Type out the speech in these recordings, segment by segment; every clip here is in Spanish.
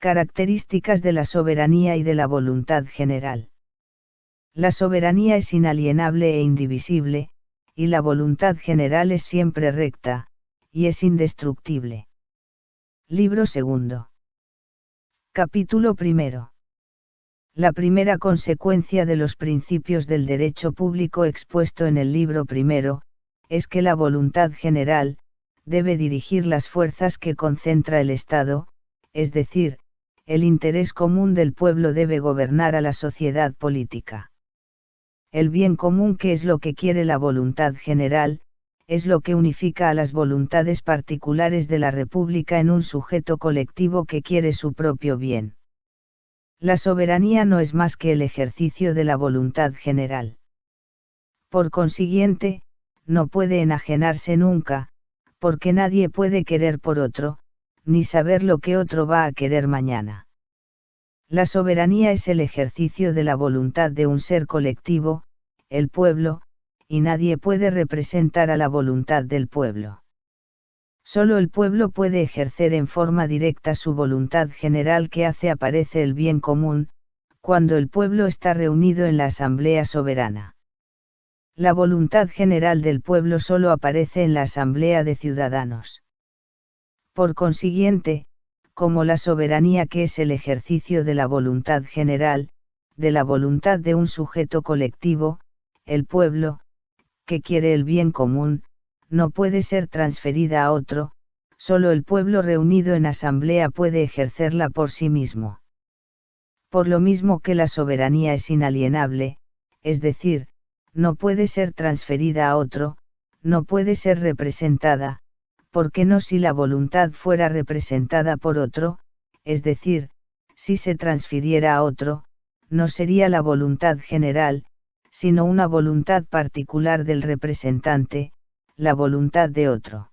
Características de la soberanía y de la voluntad general. La soberanía es inalienable e indivisible, y la voluntad general es siempre recta, y es indestructible. Libro segundo. Capítulo primero. La primera consecuencia de los principios del derecho público expuesto en el libro primero, es que la voluntad general, debe dirigir las fuerzas que concentra el Estado, es decir, el interés común del pueblo debe gobernar a la sociedad política. El bien común, que es lo que quiere la voluntad general, es lo que unifica a las voluntades particulares de la República en un sujeto colectivo que quiere su propio bien. La soberanía no es más que el ejercicio de la voluntad general. Por consiguiente, no puede enajenarse nunca, porque nadie puede querer por otro, ni saber lo que otro va a querer mañana. La soberanía es el ejercicio de la voluntad de un ser colectivo, el pueblo, y nadie puede representar a la voluntad del pueblo. Solo el pueblo puede ejercer en forma directa su voluntad general, que hace aparecer el bien común, cuando el pueblo está reunido en la asamblea soberana. La voluntad general del pueblo solo aparece en la asamblea de ciudadanos. Por consiguiente, como la soberanía, que es el ejercicio de la voluntad general, de la voluntad de un sujeto colectivo, el pueblo, que quiere el bien común, no puede ser transferida a otro, solo el pueblo reunido en asamblea puede ejercerla por sí mismo. Por lo mismo que la soberanía es inalienable, es decir, no puede ser transferida a otro, no puede ser representada, porque no si la voluntad fuera representada por otro, es decir, si se transfiriera a otro, no sería la voluntad general, sino una voluntad particular del representante, la voluntad de otro.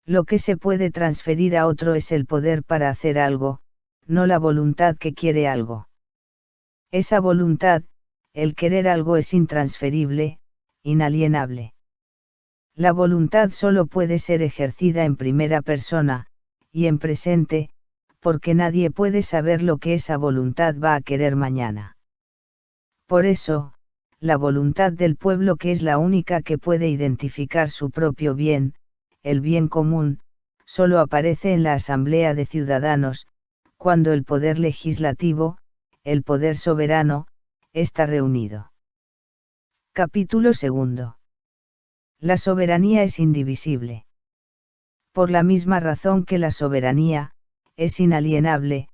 Lo que se puede transferir a otro es el poder para hacer algo, no la voluntad que quiere algo. Esa voluntad, el querer algo, es intransferible, inalienable. La voluntad solo puede ser ejercida en primera persona, y en presente, porque nadie puede saber lo que esa voluntad va a querer mañana. Por eso, la voluntad del pueblo, que es la única que puede identificar su propio bien, el bien común, solo aparece en la asamblea de ciudadanos, cuando el poder legislativo, el poder soberano, está reunido. Capítulo segundo. La soberanía es indivisible. Por la misma razón que la soberanía es inalienable,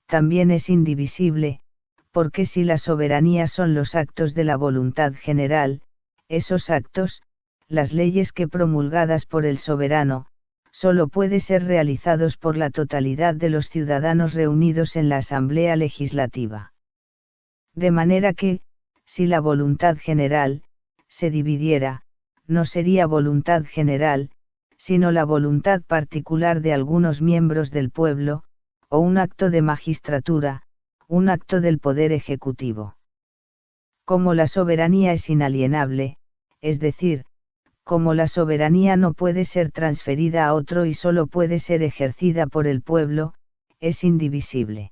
también es indivisible, porque si la soberanía son los actos de la voluntad general, esos actos, las leyes que promulgadas por el soberano, solo puede ser realizados por la totalidad de los ciudadanos reunidos en la Asamblea Legislativa. De manera que, si la voluntad general se dividiera, no sería voluntad general, sino la voluntad particular de algunos miembros del pueblo, o un acto de magistratura, un acto del poder ejecutivo. Como la soberanía es inalienable, es decir, como la soberanía no puede ser transferida a otro y solo puede ser ejercida por el pueblo, es indivisible.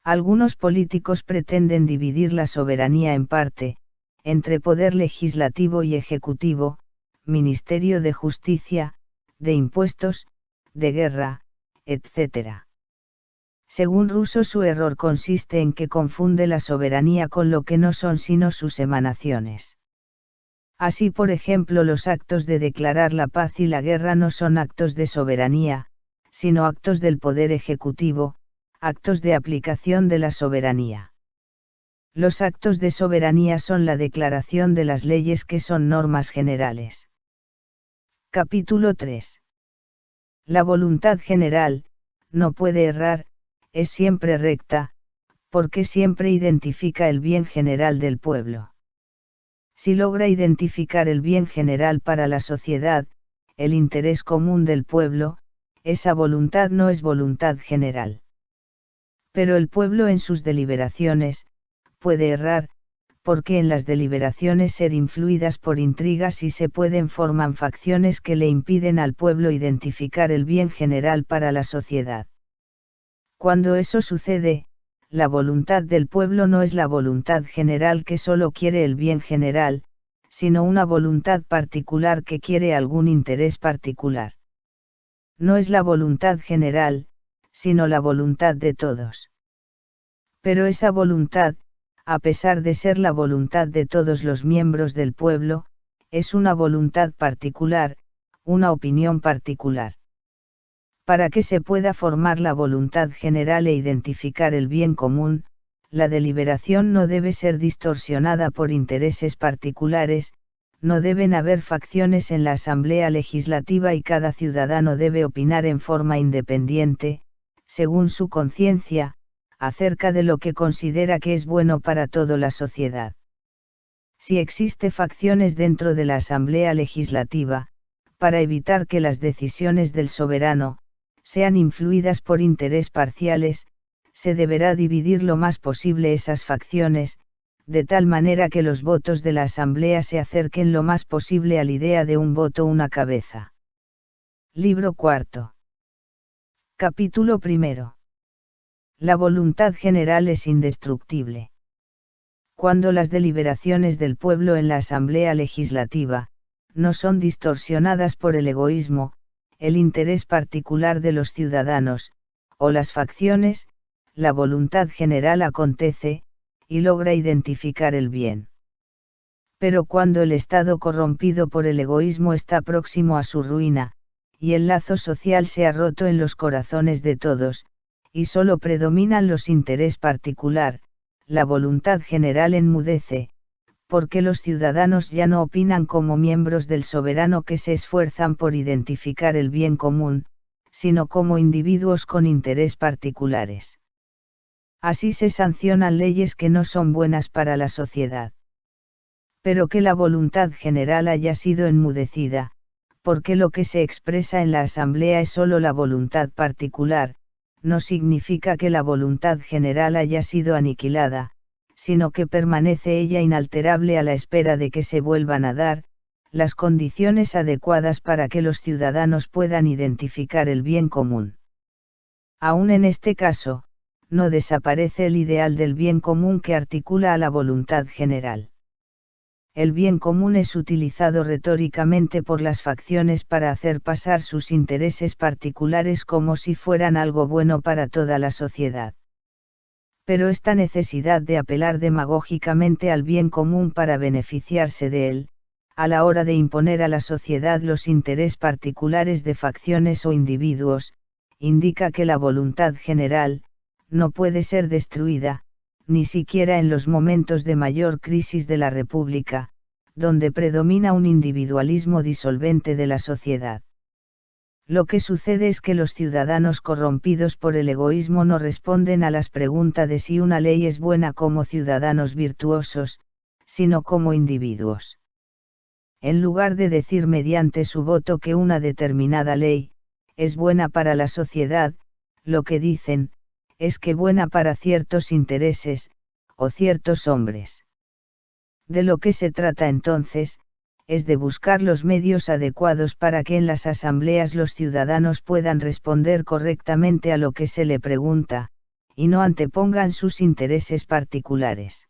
Algunos políticos pretenden dividir la soberanía en parte, entre poder legislativo y ejecutivo, Ministerio de Justicia, de Impuestos, de Guerra, etc. Según Rousseau, su error consiste en que confunde la soberanía con lo que no son sino sus emanaciones. Así, por ejemplo, los actos de declarar la paz y la guerra no son actos de soberanía, sino actos del poder ejecutivo, actos de aplicación de la soberanía. Los actos de soberanía son la declaración de las leyes, que son normas generales. Capítulo 3. La voluntad general no puede errar, es siempre recta, porque siempre identifica el bien general del pueblo. Si logra identificar el bien general para la sociedad, el interés común del pueblo, esa voluntad no es voluntad general. Pero el pueblo en sus deliberaciones puede errar, porque en las deliberaciones ser influidas por intrigas y se pueden formar facciones que le impiden al pueblo identificar el bien general para la sociedad. Cuando eso sucede, la voluntad del pueblo no es la voluntad general que solo quiere el bien general, sino una voluntad particular que quiere algún interés particular. No es la voluntad general, sino la voluntad de todos. Pero esa voluntad, a pesar de ser la voluntad de todos los miembros del pueblo, es una voluntad particular, una opinión particular. Para que se pueda formar la voluntad general e identificar el bien común, la deliberación no debe ser distorsionada por intereses particulares, no deben haber facciones en la Asamblea Legislativa y cada ciudadano debe opinar en forma independiente, según su conciencia, acerca de lo que considera que es bueno para toda la sociedad. Si existe facciones dentro de la Asamblea Legislativa, para evitar que las decisiones del soberano sean influidas por intereses parciales, se deberá dividir lo más posible esas facciones, de tal manera que los votos de la Asamblea se acerquen lo más posible a la idea de un voto una cabeza. Libro cuarto. Capítulo primero. La voluntad general es indestructible. Cuando las deliberaciones del pueblo en la Asamblea Legislativa no son distorsionadas por el egoísmo, el interés particular de los ciudadanos, o las facciones, la voluntad general acontece, y logra identificar el bien. Pero cuando el Estado corrompido por el egoísmo está próximo a su ruina, y el lazo social se ha roto en los corazones de todos, y solo predominan los intereses particular, la voluntad general enmudece, porque los ciudadanos ya no opinan como miembros del soberano que se esfuerzan por identificar el bien común, sino como individuos con intereses particulares. Así se sancionan leyes que no son buenas para la sociedad. Pero que la voluntad general haya sido enmudecida, porque lo que se expresa en la Asamblea es solo la voluntad particular, no significa que la voluntad general haya sido aniquilada, sino que permanece ella inalterable a la espera de que se vuelvan a dar las condiciones adecuadas para que los ciudadanos puedan identificar el bien común. Aún en este caso, no desaparece el ideal del bien común que articula a la voluntad general. El bien común es utilizado retóricamente por las facciones para hacer pasar sus intereses particulares como si fueran algo bueno para toda la sociedad. Pero esta necesidad de apelar demagógicamente al bien común para beneficiarse de él, a la hora de imponer a la sociedad los intereses particulares de facciones o individuos, indica que la voluntad general no puede ser destruida, ni siquiera en los momentos de mayor crisis de la República, donde predomina un individualismo disolvente de la sociedad. Lo que sucede es que los ciudadanos corrompidos por el egoísmo no responden a las preguntas de si una ley es buena como ciudadanos virtuosos, sino como individuos. En lugar de decir mediante su voto que una determinada ley es buena para la sociedad, lo que dicen es que buena para ciertos intereses, o ciertos hombres. De lo que se trata entonces, es de buscar los medios adecuados para que en las asambleas los ciudadanos puedan responder correctamente a lo que se le pregunta, y no antepongan sus intereses particulares.